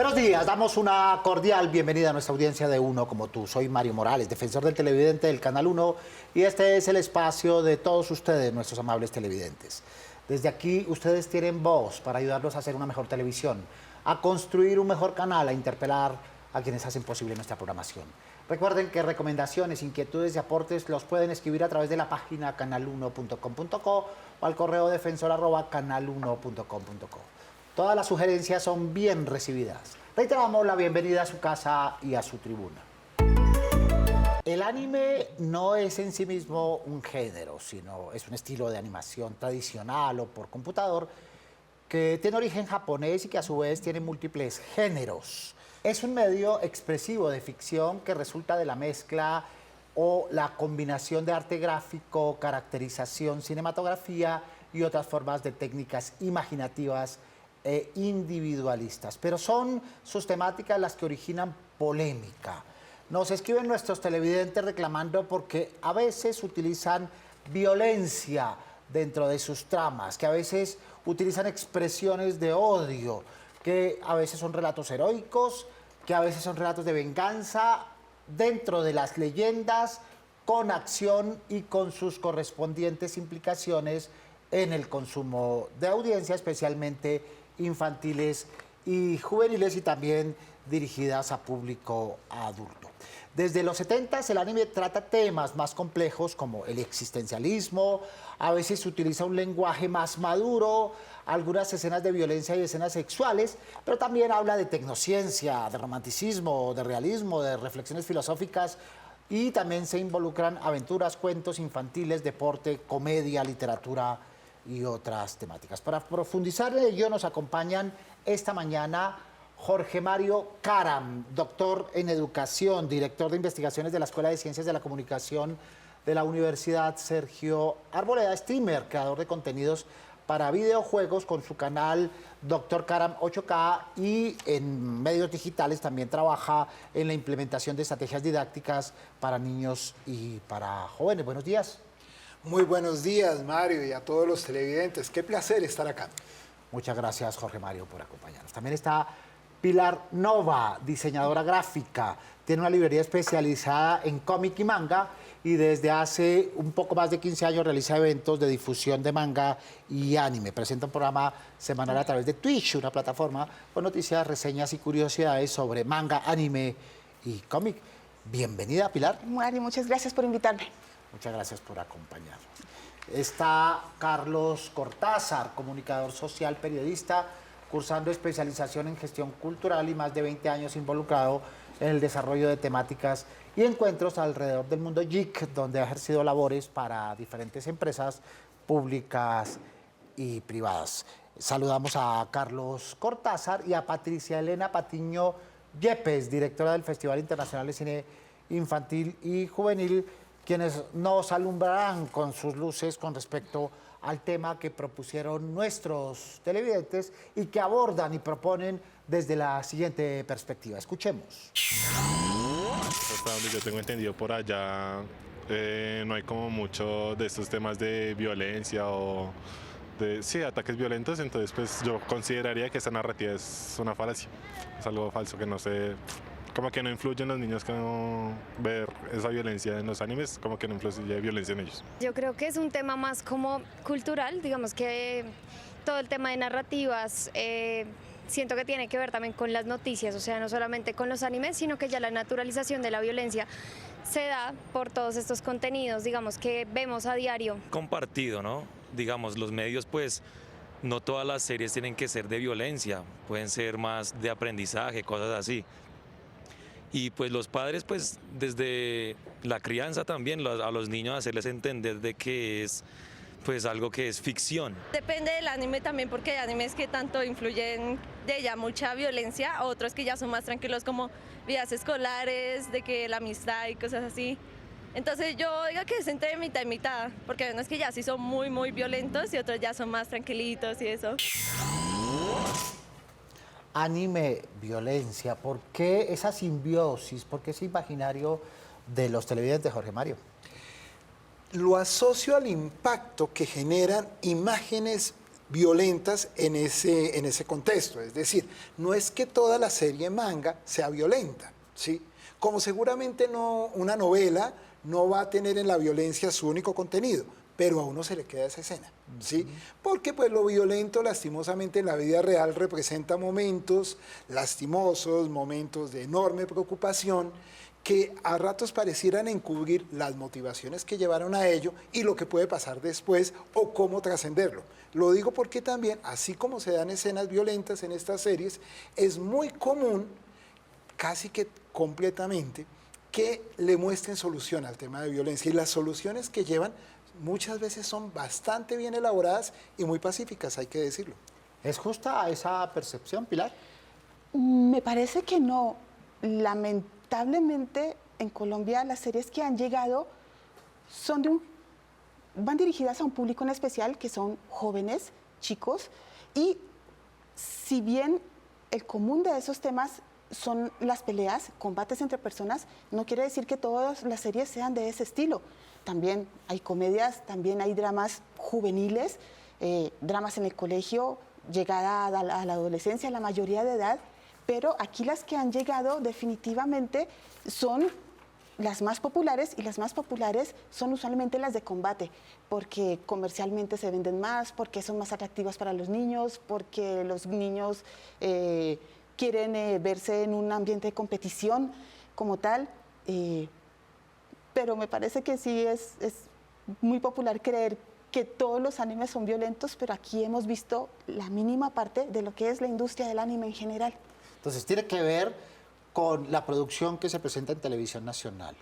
Buenos días, damos una cordial bienvenida a nuestra audiencia de Uno como tú. Soy Mario Morales, defensor del televidente del Canal 1 y este es el espacio de todos ustedes, nuestros amables televidentes. Desde aquí ustedes tienen voz para ayudarnos a hacer una mejor televisión, a construir un mejor canal, a interpelar a quienes hacen posible nuestra programación. Recuerden que recomendaciones, inquietudes y aportes los pueden escribir a través de la página canal1.com.co o al correo defensor@canal1.com.co. Todas las sugerencias son bien recibidas. Reiteramos la bienvenida a su casa y a su tribuna. El anime no es en sí mismo un género, sino es un estilo de animación tradicional o por computador que tiene origen japonés y que a su vez tiene múltiples géneros. Es un medio expresivo de ficción que resulta de la mezcla o la combinación de arte gráfico, caracterización, cinematografía y otras formas de técnicas imaginativas e individualistas. Pero son sus temáticas las que originan polémica. Nos escriben nuestros televidentes reclamando porque a veces utilizan violencia dentro de sus tramas, que a veces utilizan expresiones de odio, que a veces son relatos heroicos, que a veces son relatos de venganza, dentro de las leyendas, con acción y con sus correspondientes implicaciones en el consumo de audiencia, especialmente infantiles y juveniles y también dirigidas a público adulto. Desde los 70 el anime trata temas más complejos como el existencialismo, a veces utiliza un lenguaje más maduro, algunas escenas de violencia y escenas sexuales, pero también habla de tecnociencia, de romanticismo, de realismo, de reflexiones filosóficas y también se involucran aventuras, cuentos infantiles, deporte, comedia, literatura y otras temáticas. Para profundizar en ello nos acompañan esta mañana Jorge Mario Caram, doctor en educación, director de investigaciones de la Escuela de Ciencias de la Comunicación de la Universidad Sergio Arboleda, streamer, creador de contenidos para videojuegos con su canal Dr. Caram 8K y en medios digitales también trabaja en la implementación de estrategias didácticas para niños y para jóvenes. Buenos días. Muy buenos días, Mario, y a todos los televidentes. Qué placer estar acá. Muchas gracias, Jorge Mario, por acompañarnos. También está Pilar Nova, diseñadora gráfica. Tiene una librería especializada en cómic y manga y desde hace un poco más de 15 años realiza eventos de difusión de manga y anime. Presenta un programa semanal a través de Twitch, una plataforma con noticias, reseñas y curiosidades sobre manga, anime y cómic. Bienvenida, Pilar. Mario, muchas gracias por invitarme. Muchas gracias por acompañarnos. Está Carlos Cortázar, comunicador social, periodista, cursando especialización en gestión cultural y más de 20 años involucrado en el desarrollo de temáticas y encuentros alrededor del mundo geek, donde ha ejercido labores para diferentes empresas públicas y privadas. Saludamos a Carlos Cortázar y a Patricia Elena Patiño Yepes, directora del Festival Internacional de Cine Infantil y Juvenil, quienes nos alumbrarán con sus luces con respecto al tema que propusieron nuestros televidentes y que abordan y proponen desde la siguiente perspectiva. Escuchemos. Hasta donde yo tengo entendido por allá, no hay como mucho de estos temas de violencia o de ataques violentos, entonces pues yo consideraría que esta narrativa es una falacia, es algo falso que no se... Como que no influye en los niños que no ver esa violencia en los animes, como que no influye violencia en ellos. Yo creo que es un tema más como cultural, digamos que todo el tema de narrativas, siento que tiene que ver también con las noticias, o sea, no solamente con los animes, sino que ya la naturalización de la violencia se da por todos estos contenidos, digamos, que vemos a diario. Compartido, ¿no? Digamos, los medios, pues, no todas las series tienen que ser de violencia, pueden ser más de aprendizaje, cosas así. Y pues los padres, pues desde la crianza también, a los niños hacerles entender de que es pues algo que es ficción. Depende del anime también, porque hay animes que tanto influyen de ya mucha violencia, otros que ya son más tranquilos como vidas escolares, de que la amistad y cosas así. Entonces yo digo que es entre mitad y mitad, porque hay unos que ya sí son muy, muy violentos y otros ya son más tranquilitos y eso. Anime, violencia, ¿por qué esa simbiosis? ¿Por qué ese imaginario de los televidentes, Jorge Mario? Lo asocio al impacto que generan imágenes violentas en ese contexto. Es decir, no es que toda la serie manga sea violenta, ¿sí? Como seguramente una novela no va a tener en la violencia su único contenido, pero a uno se le queda esa escena, ¿sí? Porque pues lo violento lastimosamente en la vida real representa momentos lastimosos, momentos de enorme preocupación, que a ratos parecieran encubrir las motivaciones que llevaron a ello y lo que puede pasar después o cómo trascenderlo. Lo digo porque también, así como se dan escenas violentas en estas series, es muy común, casi que completamente, que le muestren solución al tema de violencia. Y las soluciones que llevan muchas veces son bastante bien elaboradas y muy pacíficas, hay que decirlo. ¿Es justa esa percepción, Pilar? Me parece que no. Lamentablemente, en Colombia las series que han llegado van dirigidas a un público en especial, que son jóvenes, chicos, y si bien el común de esos temas son las peleas, combates entre personas, no quiere decir que todas las series sean de ese estilo. También hay comedias, también hay dramas juveniles, dramas en el colegio, llegada a la adolescencia, a la mayoría de edad, pero aquí las que han llegado definitivamente son las más populares, y las más populares son usualmente las de combate, porque comercialmente se venden más, porque son más atractivas para los niños, porque los niños quieren verse en un ambiente de competición como tal, pero me parece que sí es muy popular creer que todos los animes son violentos, pero aquí hemos visto la mínima parte de lo que es la industria del anime en general. Entonces, tiene que ver con la producción que se presenta en televisión nacional.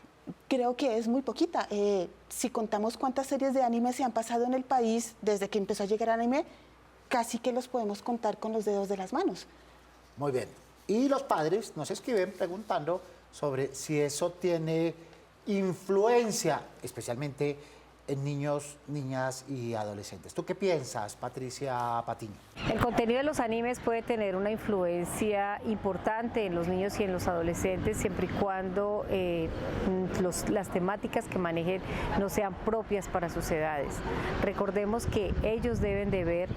Creo que es muy poquita. Si contamos cuántas series de anime se han pasado en el país desde que empezó a llegar anime, casi que los podemos contar con los dedos de las manos. Muy bien. Y los padres nos escriben preguntando sobre si eso tiene influencia, especialmente en niños, niñas y adolescentes. ¿Tú qué piensas, Patricia Patiño? El contenido de los animes puede tener una influencia importante en los niños y en los adolescentes siempre y cuando las temáticas que manejen no sean propias para sus edades. Recordemos que ellos deben de ver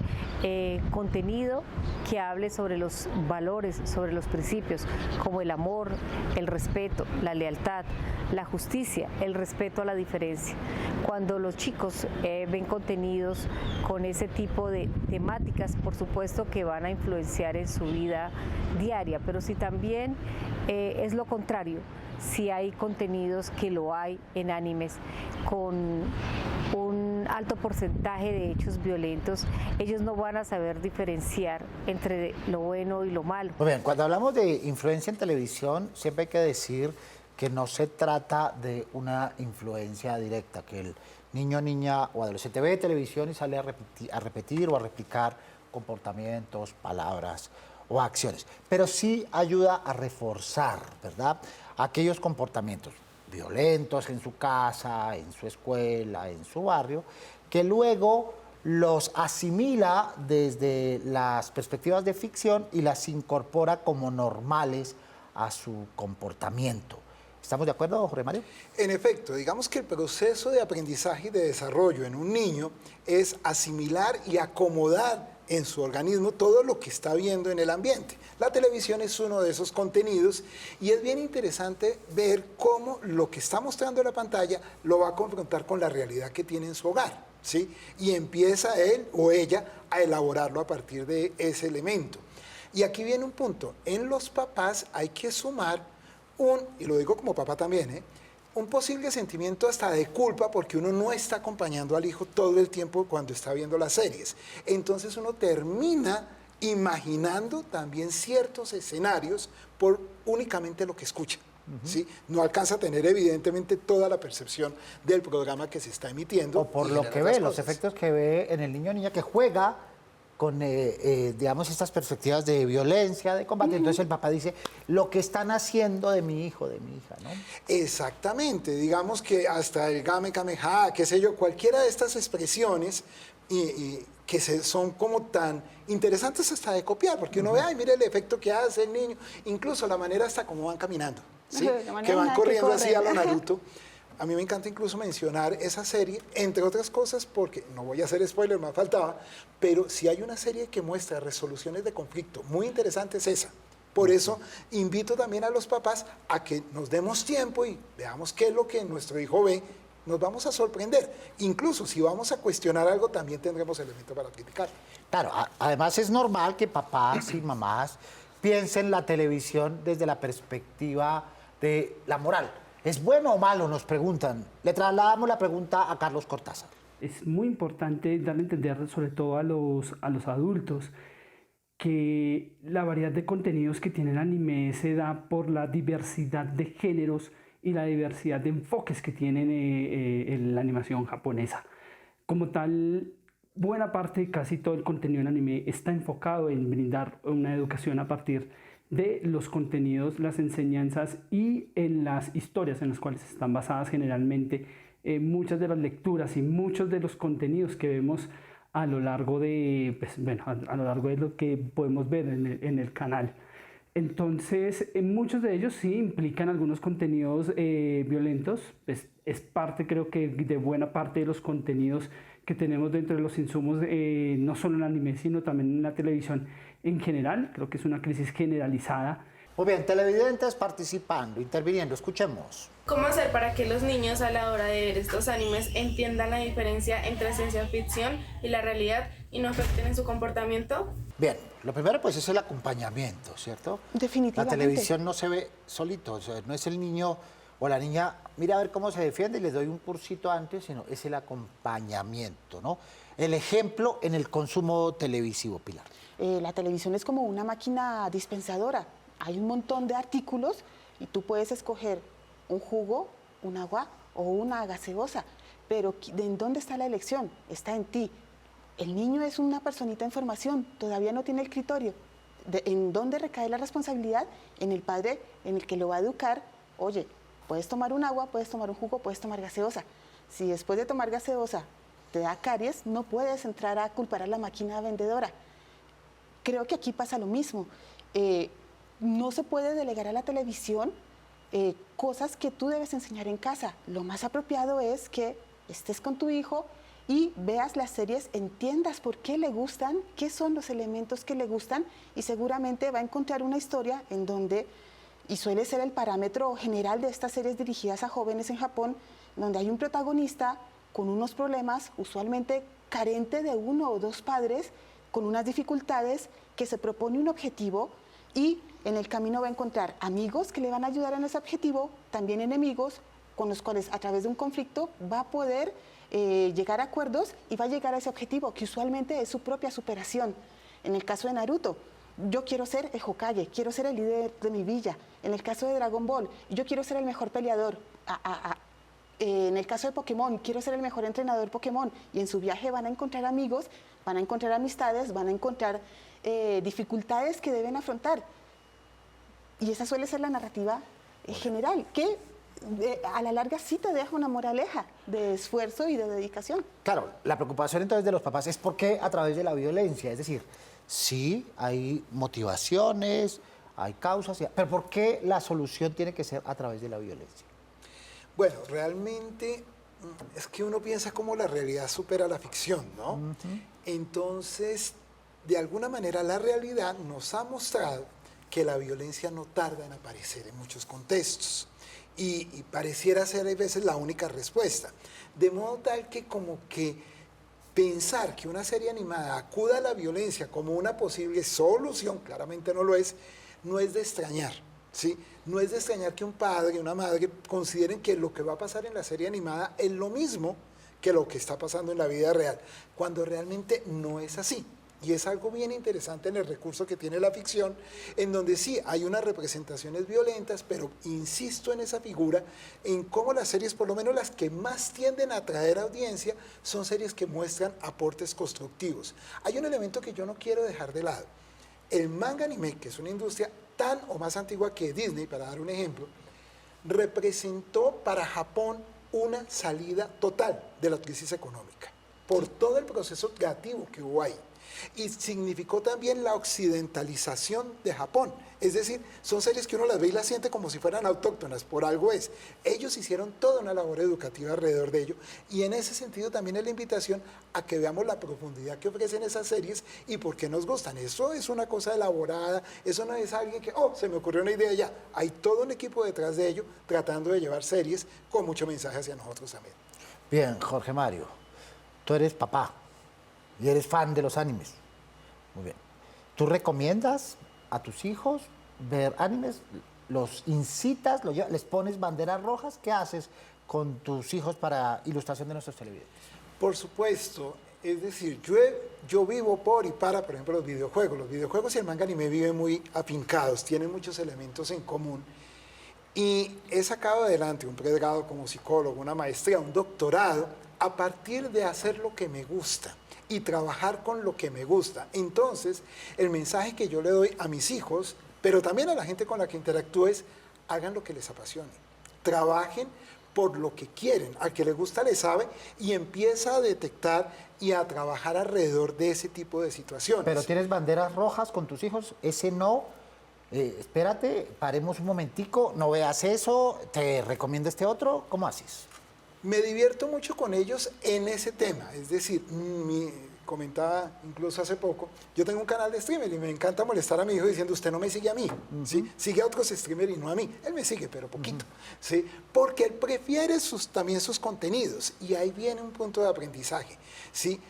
contenido que hable sobre los valores, sobre los principios, como el amor, el respeto, la lealtad, la justicia, el respeto a la diferencia. Cuando los chicos ven contenidos con ese tipo de temáticas, por supuesto que van a influenciar en su vida diaria, pero si también es lo contrario, si hay contenidos que lo hay en animes con un alto porcentaje de hechos violentos, ellos no van a saber diferenciar entre lo bueno y lo malo. Muy bien, cuando hablamos de influencia en televisión, siempre hay que decir que no se trata de una influencia directa, que el niño, niña o adolescente ve televisión y sale a repetir o a replicar comportamientos, palabras o acciones. Pero sí ayuda a reforzar, ¿verdad?, aquellos comportamientos violentos en su casa, en su escuela, en su barrio, que luego los asimila desde las perspectivas de ficción y las incorpora como normales a su comportamiento. ¿Estamos de acuerdo, Jorge Mario? En efecto, digamos que el proceso de aprendizaje y de desarrollo en un niño es asimilar y acomodar en su organismo todo lo que está viendo en el ambiente. La televisión es uno de esos contenidos y es bien interesante ver cómo lo que está mostrando en la pantalla lo va a confrontar con la realidad que tiene en su hogar, ¿sí? Y empieza él o ella a elaborarlo a partir de ese elemento. Y aquí viene un punto, en los papás hay que sumar y lo digo como papá también, un posible sentimiento hasta de culpa porque uno no está acompañando al hijo todo el tiempo cuando está viendo las series. Entonces uno termina imaginando también ciertos escenarios por únicamente lo que escucha. ¿Sí? No alcanza a tener evidentemente toda la percepción del programa que se está emitiendo. O por lo que ve, los efectos que ve en el niño o niña que juega con, digamos, estas perspectivas de violencia, de combate. Entonces el papá dice, lo que están haciendo de mi hijo, de mi hija, ¿no? Exactamente, digamos que hasta el game kameha, qué sé yo, cualquiera de estas expresiones que son como tan interesantes hasta de copiar, porque uno ve, ay, mire el efecto que hace el niño, incluso la manera hasta como van caminando, ¿sí? Que van corriendo así a lo Naruto. A mí me encanta incluso mencionar esa serie, entre otras cosas, porque no voy a hacer spoiler, me faltaba, pero si hay una serie que muestra resoluciones de conflicto muy interesante es esa. Por eso invito también a los papás a que nos demos tiempo y veamos qué es lo que nuestro hijo ve. Nos vamos a sorprender. Incluso si vamos a cuestionar algo, también tendremos elementos para criticar. Claro, además es normal que papás y mamás piensen la televisión desde la perspectiva de la moral. ¿Es bueno o malo? Nos preguntan. Le trasladamos la pregunta a Carlos Cortázar. Es muy importante darle a entender, sobre todo a los adultos, que la variedad de contenidos que tiene el anime se da por la diversidad de géneros y la diversidad de enfoques que tiene la animación japonesa. Como tal, buena parte, casi todo el contenido en anime está enfocado en brindar una educación a partir de los contenidos, las enseñanzas y en las historias en las cuales están basadas generalmente muchas de las lecturas y muchos de los contenidos que vemos a lo largo de, a lo largo de lo que podemos ver en el canal. Entonces, muchos de ellos sí implican algunos contenidos violentos. Es parte, creo que, de buena parte de los contenidos que tenemos dentro de los insumos, no solo en el anime, sino también en la televisión en general. Creo que es una crisis generalizada. Muy bien, televidentes participando, interviniendo, escuchemos. ¿Cómo hacer para que los niños a la hora de ver estos animes entiendan la diferencia entre ciencia ficción y la realidad y no afecten en su comportamiento? Bien, lo primero pues es el acompañamiento, ¿cierto? Definitivamente. La televisión no se ve solito, o sea, no es el niño o la niña, mira a ver cómo se defiende y les doy un cursito antes, sino es el acompañamiento, ¿no? El ejemplo en el consumo televisivo, Pilar. La televisión es como una máquina dispensadora. Hay un montón de artículos y tú puedes escoger un jugo, un agua o una gaseosa. Pero ¿en dónde está la elección? Está en ti. El niño es una personita en formación, todavía no tiene el criterio. ¿En dónde recae la responsabilidad? En el padre, en el que lo va a educar. Oye, puedes tomar un agua, puedes tomar un jugo, puedes tomar gaseosa. Si después de tomar gaseosa te da caries, no puedes entrar a culpar a la máquina vendedora. Creo que aquí pasa lo mismo. No se puede delegar a la televisión cosas que tú debes enseñar en casa. Lo más apropiado es que estés con tu hijo y veas las series, entiendas por qué le gustan, qué son los elementos que le gustan y seguramente va a encontrar una historia en donde, y suele ser el parámetro general de estas series dirigidas a jóvenes en Japón, donde hay un protagonista con unos problemas, usualmente carente de uno o dos padres, con unas dificultades, que se propone un objetivo y en el camino va a encontrar amigos que le van a ayudar en ese objetivo, también enemigos con los cuales a través de un conflicto va a poder llegar a acuerdos y va a llegar a ese objetivo, que usualmente es su propia superación. En el caso de Naruto, yo quiero ser el Hokage, quiero ser el líder de mi villa. En el caso de Dragon Ball, yo quiero ser el mejor peleador. En el caso de Pokémon, quiero ser el mejor entrenador Pokémon. Y en su viaje van a encontrar amigos, van a encontrar amistades, van a encontrar dificultades que deben afrontar. Y esa suele ser la narrativa general, que a la larga sí te deja una moraleja de esfuerzo y de dedicación. Claro, la preocupación entonces de los papás es por qué a través de la violencia, es decir, sí hay motivaciones, hay causas, pero ¿por qué la solución tiene que ser a través de la violencia? Bueno, realmente es que uno piensa cómo la realidad supera la ficción, ¿no? Entonces, de alguna manera la realidad nos ha mostrado que la violencia no tarda en aparecer en muchos contextos y pareciera ser a veces la única respuesta. De modo tal que como que pensar que una serie animada acuda a la violencia como una posible solución, claramente no lo es, no es de extrañar, ¿sí? No es de extrañar que un padre y una madre consideren que lo que va a pasar en la serie animada es lo mismo que lo que está pasando en la vida real, cuando realmente no es así. Y es algo bien interesante en el recurso que tiene la ficción, en donde sí hay unas representaciones violentas, pero insisto en esa figura, en cómo las series, por lo menos las que más tienden a atraer audiencia, son series que muestran aportes constructivos. Hay un elemento que yo no quiero dejar de lado. El manga anime, que es una industria tan o más antigua que Disney, para dar un ejemplo, representó para Japón una salida total de la crisis económica, por todo el proceso creativo que hubo ahí. Y significó también la occidentalización de Japón. Es decir, son series que uno las ve y las siente como si fueran autóctonas, por algo es. Ellos hicieron toda una labor educativa alrededor de ello y en ese sentido también es la invitación a que veamos la profundidad que ofrecen esas series y por qué nos gustan. Eso es una cosa elaborada, eso no es alguien que, se me ocurrió una idea ya. Hay todo un equipo detrás de ello tratando de llevar series con mucho mensaje hacia nosotros también. Bien, Jorge Mario, tú eres papá y eres fan de los animes. Muy bien. ¿Tú recomiendas a tus hijos ver animes? ¿Los incitas? ¿Les pones banderas rojas? ¿Qué haces con tus hijos para ilustración de nuestros televidentes? Por supuesto, es decir, yo vivo por ejemplo, los videojuegos. Los videojuegos y el manga anime viven muy afincados, tienen muchos elementos en común. Y he sacado adelante un pregrado como psicólogo, una maestría, un doctorado, a partir de hacer lo que me gusta y trabajar con lo que me gusta. Entonces, el mensaje que yo le doy a mis hijos, pero también a la gente con la que interactúo es, hagan lo que les apasione, trabajen por lo que quieren, al que le gusta le sabe y empieza a detectar y a trabajar alrededor de ese tipo de situaciones. Pero tienes banderas rojas con tus hijos, ese no, espérate, paremos un momentico, no veas eso, te recomiendo este otro, ¿cómo haces? Me divierto mucho con ellos en ese tema, es decir, comentaba incluso hace poco, yo tengo un canal de streamer y me encanta molestar a mi hijo diciendo, usted no me sigue a mí, ¿sí? Sigue a otros streamers y no a mí. Él me sigue, pero poquito, ¿sí? Porque él prefiere también sus contenidos y ahí viene un punto de aprendizaje, ¿sí?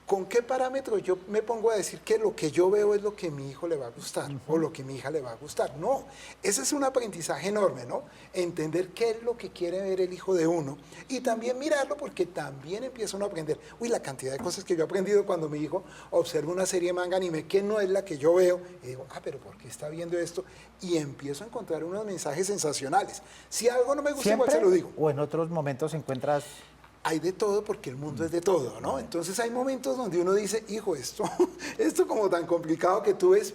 ¿Con qué parámetro yo me pongo a decir que lo que yo veo es lo que a mi hijo le va a gustar o lo que a mi hija le va a gustar? No, ese es un aprendizaje enorme, ¿no? Entender qué es lo que quiere ver el hijo de uno y también mirarlo porque también empieza uno a aprender. Uy, la cantidad de cosas que yo he aprendido cuando mi hijo observa una serie de manga anime que no es la que yo veo y digo, pero ¿por qué está viendo esto? Y empiezo a encontrar unos mensajes sensacional. Si algo no me gusta, igual se lo digo. ¿O en otros momentos encuentras...? Hay de todo porque el mundo es de todo, ¿no? Entonces hay momentos donde uno dice, hijo, esto como tan complicado que tú ves,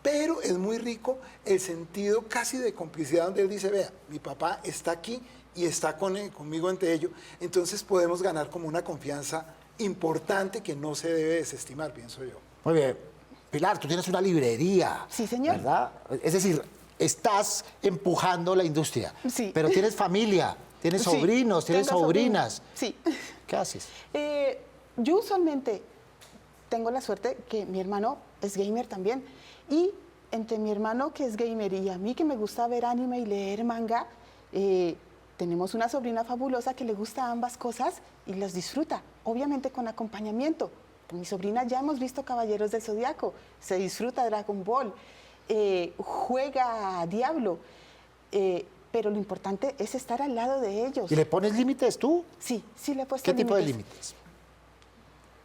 pero es muy rico el sentido casi de complicidad donde él dice, vea, mi papá está aquí y está conmigo entre ellos, entonces podemos ganar como una confianza importante que no se debe desestimar, pienso yo. Muy bien. Pilar, tú tienes una librería. Sí, señor. ¿Verdad? Es decir, estás empujando la industria. Sí. Pero tienes familia. Tienes sobrinos, tienes sobrinas. Sí. ¿Qué haces? Yo usualmente tengo la suerte que mi hermano es gamer también. Y entre mi hermano que es gamer y a mí que me gusta ver anime y leer manga, tenemos una sobrina fabulosa que le gusta ambas cosas y las disfruta, obviamente con acompañamiento. Con mi sobrina ya hemos visto Caballeros del Zodiaco, se disfruta Dragon Ball, juega a Diablo. Pero lo importante es estar al lado de ellos. ¿Y le pones límites tú? Sí, sí le he puesto ¿Qué límites. tipo de límites?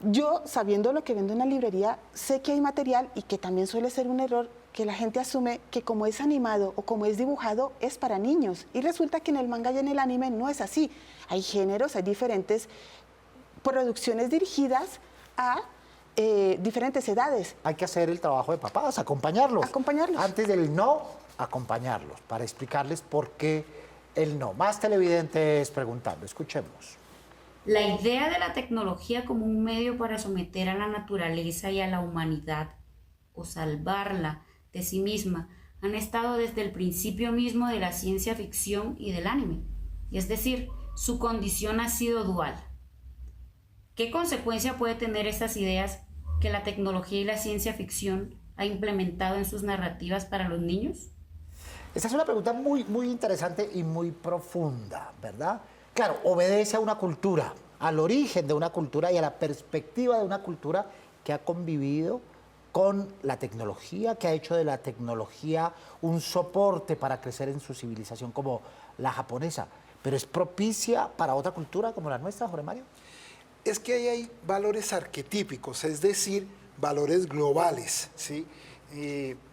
Yo, sabiendo lo que vendo en la librería, sé que hay material y que también suele ser un error que la gente asume que como es animado o como es dibujado es para niños. Y resulta que en el manga y en el anime no es así. Hay géneros, hay diferentes producciones dirigidas a diferentes edades. Hay que hacer el trabajo de papás, acompañarlos. Acompañarlos. Antes del no, acompañarlos para explicarles por qué el no. Más televidentes preguntando. Escuchemos. La idea de la tecnología como un medio para someter a la naturaleza y a la humanidad o salvarla de sí misma han estado desde el principio mismo de la ciencia ficción y del anime. Es decir, su condición ha sido dual. ¿Qué consecuencia puede tener estas ideas que la tecnología y la ciencia ficción ha implementado en sus narrativas para los niños? Esta es una pregunta muy, muy interesante y muy profunda, ¿verdad? Claro, obedece a una cultura, al origen de una cultura y a la perspectiva de una cultura que ha convivido con la tecnología, que ha hecho de la tecnología un soporte para crecer en su civilización como la japonesa. Pero es propicia para otra cultura como la nuestra, Jorge Mario. Es que ahí hay valores arquetípicos, es decir, valores globales, ¿sí?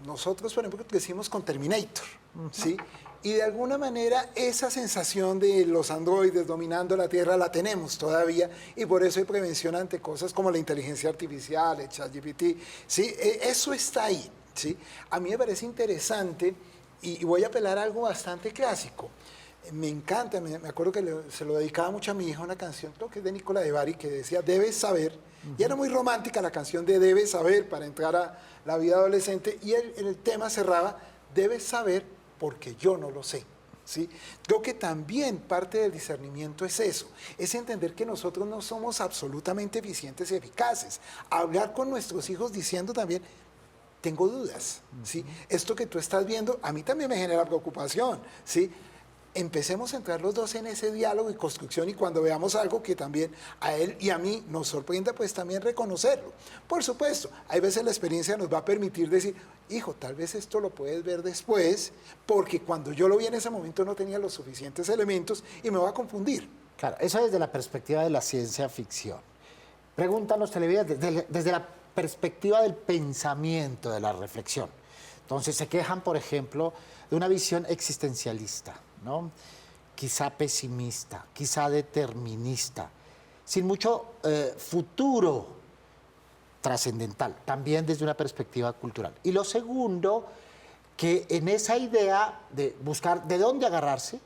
Nosotros, por ejemplo, crecimos con Terminator, ¿sí? Y de alguna manera esa sensación de los androides dominando la Tierra la tenemos todavía y por eso hay prevención ante cosas como la inteligencia artificial, el ChatGPT, ¿sí? Eso está ahí, ¿sí? A mí me parece interesante y voy a apelar a algo bastante clásico. Me encanta, me acuerdo que se lo dedicaba mucho a mi hija una canción, creo que es de Nicola de Bari, que decía, debes saber, y era muy romántica la canción de debes saber para entrar a la vida adolescente, y el tema cerraba, debes saber porque yo no lo sé. ¿Sí? Creo que también parte del discernimiento es eso, es entender que nosotros no somos absolutamente eficientes y eficaces. Hablar con nuestros hijos diciendo también, tengo dudas, ¿sí? Esto que tú estás viendo a mí también me genera preocupación, ¿sí? Empecemos a entrar los dos en ese diálogo y construcción, y cuando veamos algo que también a él y a mí nos sorprenda, pues también reconocerlo. Por supuesto, hay veces la experiencia nos va a permitir decir, hijo, tal vez esto lo puedes ver después, porque cuando yo lo vi en ese momento no tenía los suficientes elementos y me va a confundir. Claro, eso desde la perspectiva de la ciencia ficción. Preguntan los televidentes desde la perspectiva del pensamiento, de la reflexión. Entonces se quejan, por ejemplo, de una visión existencialista, ¿no? Quizá pesimista, quizá determinista, sin mucho futuro trascendental, también desde una perspectiva cultural. Y lo segundo, que en esa idea de buscar de dónde agarrarse,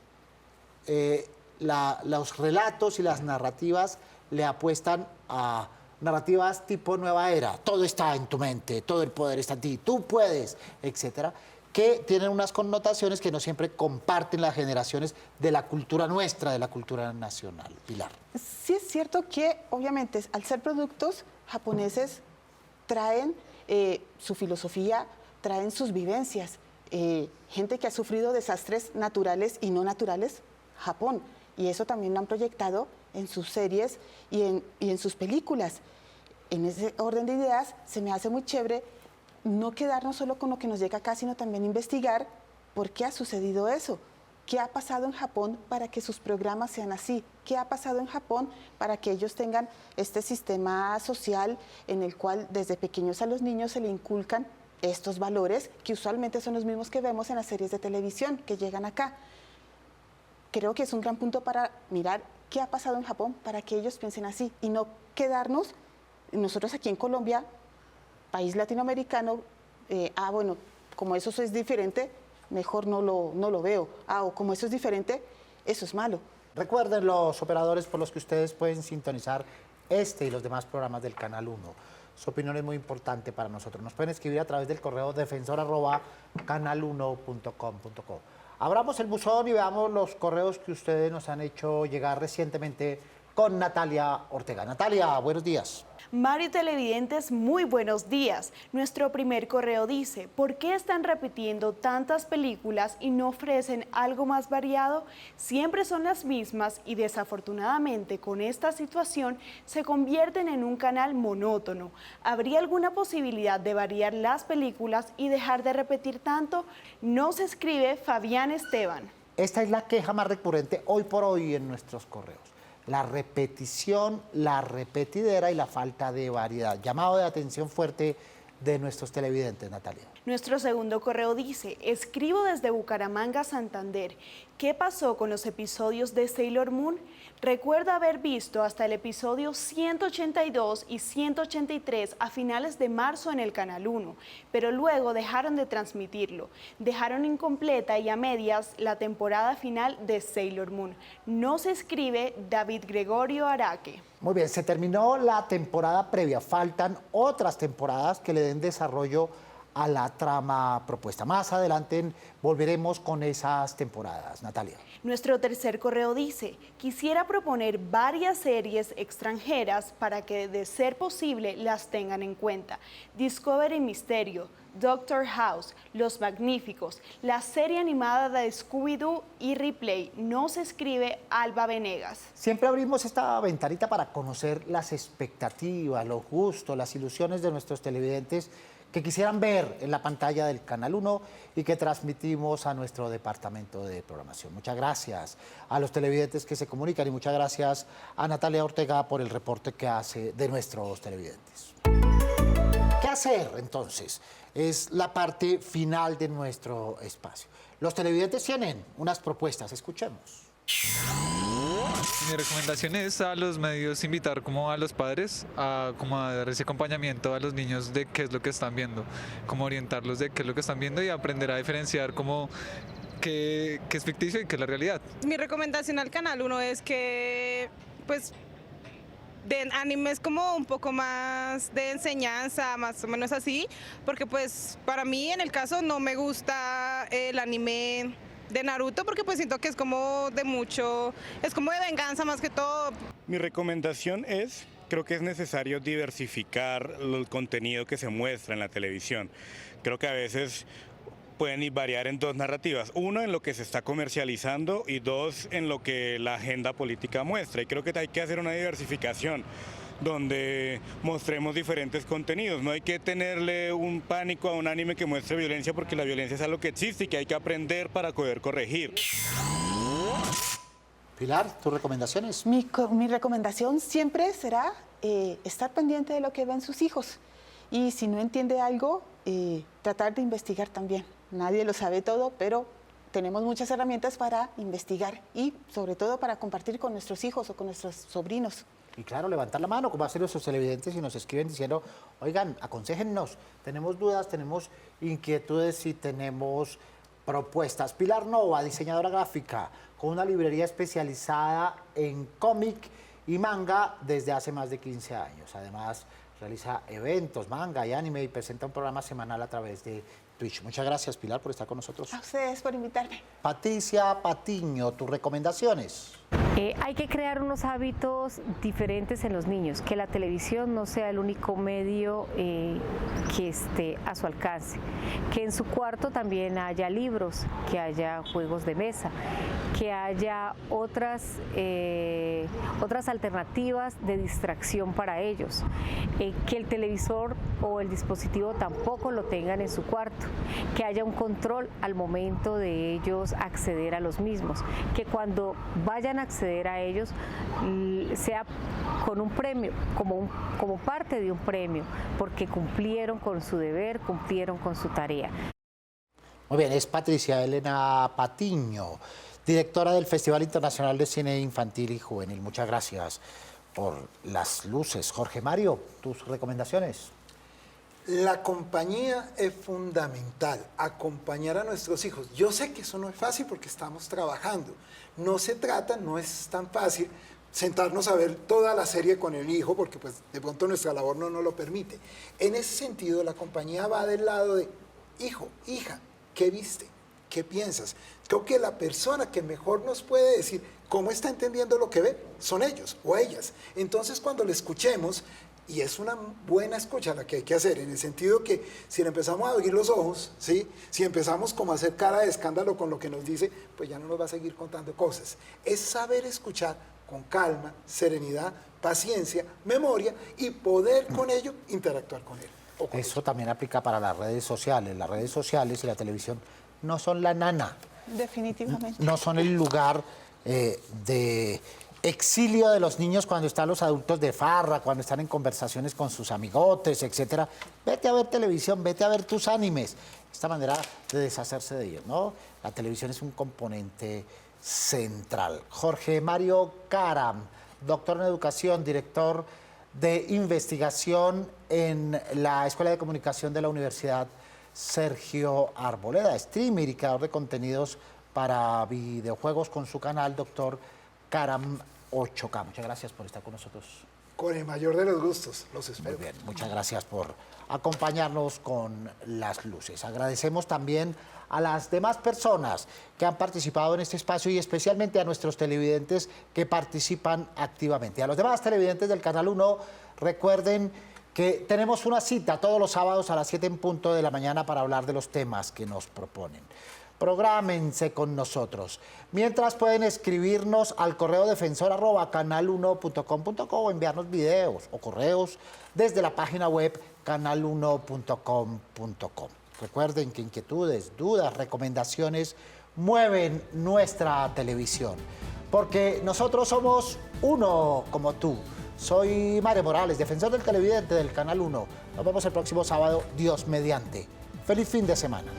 los relatos y las narrativas le apuestan a narrativas tipo nueva era, todo está en tu mente, todo el poder está en ti, tú puedes, etcétera, que tienen unas connotaciones que no siempre comparten las generaciones de la cultura nuestra, de la cultura nacional. Pilar. Sí es cierto que, obviamente, al ser productos japoneses, traen su filosofía, traen sus vivencias. Gente que ha sufrido desastres naturales y no naturales, Japón. Y eso también lo han proyectado en sus series y en sus películas. En ese orden de ideas, se me hace muy chévere no quedarnos solo con lo que nos llega acá, sino también investigar por qué ha sucedido eso. ¿Qué ha pasado en Japón para que sus programas sean así? ¿Qué ha pasado en Japón para que ellos tengan este sistema social en el cual desde pequeños a los niños se le inculcan estos valores que usualmente son los mismos que vemos en las series de televisión que llegan acá? Creo que es un gran punto para mirar qué ha pasado en Japón para que ellos piensen así y no quedarnos nosotros aquí en Colombia, país latinoamericano, bueno, como eso es diferente, mejor no lo veo. O como eso es diferente, eso es malo. Recuerden los operadores por los que ustedes pueden sintonizar este y los demás programas del Canal 1. Su opinión es muy importante para nosotros. Nos pueden escribir a través del correo defensor@canal1.com.co. Abramos el buzón y veamos los correos que ustedes nos han hecho llegar recientemente con Natalia Ortega. Natalia, buenos días. Mario televidentes, muy buenos días. Nuestro primer correo dice, ¿por qué están repitiendo tantas películas y no ofrecen algo más variado? Siempre son las mismas y desafortunadamente con esta situación se convierten en un canal monótono. ¿Habría alguna posibilidad de variar las películas y dejar de repetir tanto? Nos escribe Fabián Esteban. Esta es la queja más recurrente hoy por hoy en nuestros correos. La repetición, la repetidera y la falta de variedad. Llamado de atención fuerte de nuestros televidentes, Natalia. Nuestro segundo correo dice, escribo desde Bucaramanga, Santander. ¿Qué pasó con los episodios de Sailor Moon? Recuerdo haber visto hasta el episodio 182 y 183 a finales de marzo en el Canal 1, pero luego dejaron de transmitirlo. Dejaron incompleta y a medias la temporada final de Sailor Moon. Nos escribe David Gregorio Araque. Muy bien, se terminó la temporada previa. Faltan otras temporadas que le den desarrollo a la trama propuesta. Más adelante volveremos con esas temporadas. Natalia. Nuestro tercer correo dice, quisiera proponer varias series extranjeras para que, de ser posible, las tengan en cuenta. Discovery Misterio, Doctor House, Los Magníficos, la serie animada de Scooby-Doo y Replay. Nos escribe Alba Venegas. Siempre abrimos esta ventanita para conocer las expectativas, los gustos, las ilusiones de nuestros televidentes que quisieran ver en la pantalla del Canal 1 y que transmitimos a nuestro departamento de programación. Muchas gracias a los televidentes que se comunican y muchas gracias a Natalia Ortega por el reporte que hace de nuestros televidentes. ¿Qué hacer entonces? Es la parte final de nuestro espacio. Los televidentes tienen unas propuestas, escuchemos. Mi recomendación es a los medios invitar como a los padres a dar ese acompañamiento a los niños de qué es lo que están viendo, como orientarlos de qué es lo que están viendo y aprender a diferenciar como qué es ficticio y qué es la realidad. Mi recomendación al Canal 1 es que, pues, den animes como un poco más de enseñanza, más o menos así, porque pues para mí en el caso no me gusta el anime de Naruto porque pues siento que es como de mucho, es como de venganza más que todo. Mi recomendación es, creo que es necesario diversificar el contenido que se muestra en la televisión. Creo que a veces pueden variar en dos narrativas, uno en lo que se está comercializando y dos en lo que la agenda política muestra. Y creo que hay que hacer una diversificación donde mostremos diferentes contenidos. No hay que tenerle un pánico a un anime que muestre violencia porque la violencia es algo que existe y que hay que aprender para poder corregir. Pilar, ¿tus recomendaciones? Mi recomendación siempre será estar pendiente de lo que ven sus hijos y si no entiende algo, tratar de investigar también. Nadie lo sabe todo, pero tenemos muchas herramientas para investigar y sobre todo para compartir con nuestros hijos o con nuestros sobrinos. Y claro, levantar la mano, como hacen nuestros televidentes y nos escriben diciendo, oigan, aconséjennos, tenemos dudas, tenemos inquietudes y tenemos propuestas. Pilar Nova, diseñadora gráfica, con una librería especializada en cómic y manga desde hace más de 15 años. Además, realiza eventos, manga y anime y presenta un programa semanal a través de Twitch. Muchas gracias, Pilar, por estar con nosotros. A ustedes por invitarme. Patricia Patiño, tus recomendaciones. Hay que crear unos hábitos diferentes en los niños, que la televisión no sea el único medio que esté a su alcance, que en su cuarto también haya libros, que haya juegos de mesa, que haya otras alternativas de distracción para ellos, que el televisor o el dispositivo tampoco lo tengan en su cuarto, que haya un control al momento de ellos acceder a los mismos, que cuando vayan a acceder a ellos sea con un premio, como parte de un premio, porque cumplieron con su deber, cumplieron con su tarea. Muy bien, es Patricia Elena Patiño, directora del Festival Internacional de Cine Infantil y Juvenil. Muchas gracias por las luces. Jorge Mario, tus recomendaciones. La compañía es fundamental, acompañar a nuestros hijos. Yo sé que eso no es fácil porque estamos trabajando. No se trata, no es tan fácil sentarnos a ver toda la serie con el hijo porque pues de pronto nuestra labor no nos lo permite. En ese sentido, la compañía va del lado de, hijo, hija, ¿qué viste? ¿Qué piensas? Creo que la persona que mejor nos puede decir cómo está entendiendo lo que ve son ellos o ellas. Entonces, cuando le escuchemos, y es una buena escucha la que hay que hacer, en el sentido que si le empezamos a abrir los ojos, ¿sí? Si empezamos como a hacer cara de escándalo con lo que nos dice, pues ya no nos va a seguir contando cosas. Es saber escuchar con calma, serenidad, paciencia, memoria y poder con ello interactuar con él. Eso también aplica para las redes sociales. Las redes sociales y la televisión no son la nana. Definitivamente. No son el lugar de exilio de los niños cuando están los adultos de farra, cuando están en conversaciones con sus amigotes, etcétera. Vete a ver televisión, vete a ver tus animes. Esta manera de deshacerse de ellos, ¿no? La televisión es un componente central. Jorge Mario Caram, doctor en educación, director de investigación en la Escuela de Comunicación de la Universidad Sergio Arboleda, streamer y creador de contenidos para videojuegos con su canal Doctor Caram 8K. Muchas gracias por estar con nosotros. Con el mayor de los gustos, los espero. Muy bien, muchas gracias por acompañarnos con las luces. Agradecemos también a las demás personas que han participado en este espacio y especialmente a nuestros televidentes que participan activamente. A los demás televidentes del Canal 1, recuerden que tenemos una cita todos los sábados a las 7 en punto de la mañana para hablar de los temas que nos proponen. Prográmense con nosotros. Mientras pueden escribirnos al correo defensor@canal1.com.co o enviarnos videos o correos desde la página web canal1.com.co. Recuerden que inquietudes, dudas, recomendaciones mueven nuestra televisión. Porque nosotros somos uno como tú. Soy Mario Morales, defensor del televidente del Canal 1. Nos vemos el próximo sábado, Dios mediante. Feliz fin de semana.